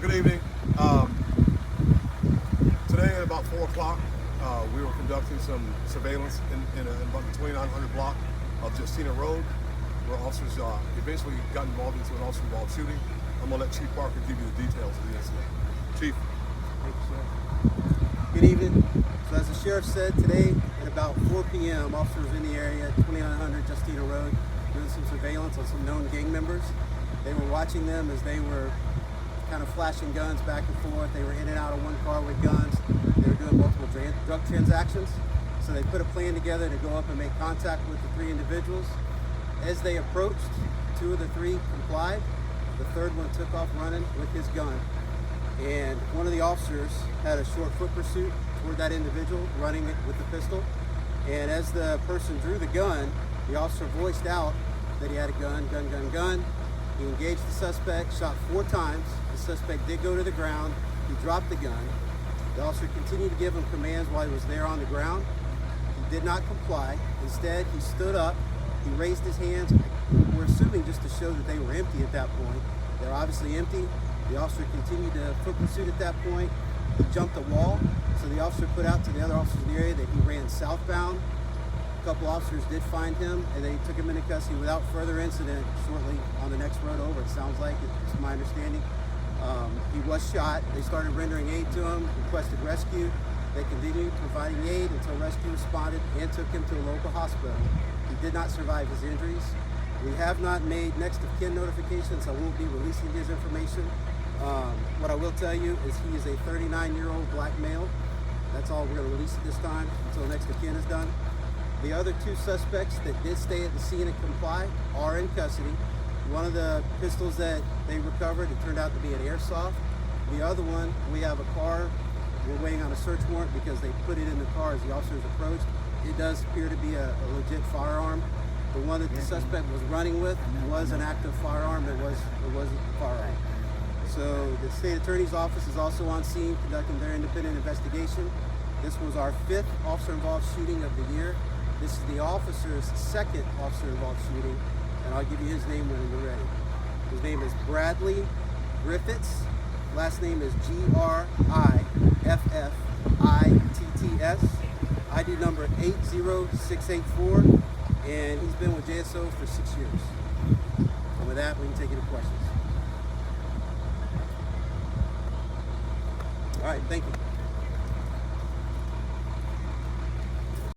Good evening. Today at about 4 o'clock, we were conducting some surveillance in about the 2900 block of Justina Road, where officers eventually got involved into an officer-involved shooting. I'm going to let Chief Parker give you the details of the incident. Chief. Thank you, sir. Good evening. So as the sheriff said, today at about 4 p.m., officers in the area, 2900 Justina Road, doing some surveillance on some known gang members. They were watching them as they were kind of flashing guns back and forth. They were in and out of one car with guns. They were doing multiple drug transactions. So they put a plan together to go up and make contact with the three individuals. As they approached, two of the three complied. The third one took off running with his gun. And one of the officers had a short foot pursuit toward that individual, running it with the pistol. And as the person drew the gun, the officer voiced out that he had a gun, gun. He engaged the suspect, shot 4 times. The suspect did go to the ground. He dropped the gun. The officer continued to give him commands while he was there on the ground. He did not comply. Instead, he stood up. He raised his hands. We're assuming just to show that they were empty at that point. They're obviously empty. The officer continued to foot pursuit at that point. He jumped a wall. So the officer put out to the other officers in the area that he ran southbound. A couple officers did find him, and they took him into custody without further incident shortly on the next road over, it sounds like. It's my understanding. He was shot. They started rendering aid to him, requested rescue. They continued providing aid until rescue responded and took him to a local hospital. He did not survive his injuries. We have not made next of kin notifications. I won't be releasing his information. What I will tell you is he is a 39-year-old black male. That's all we're going to release at this time until next of kin is done. The other 2 suspects that did stay at the scene and comply are in custody. One of the pistols that they recovered, it turned out to be an airsoft. The other one, we have a car. We're waiting on a search warrant because they put it in the car as the officers approached. It does appear to be a legit firearm. The one that the suspect was running with was an active firearm. It wasn't a firearm. So the state attorney's office is also on scene conducting their independent investigation. This was our 5th officer-involved shooting of the year. This is the officer's 2nd officer-involved shooting, and I'll give you his name when you're ready. His name is Bradley Griffitts. Last name is Griffitts. ID number 80684, and he's been with JSO for 6 years. And with that, we can take any questions. All right, thank you.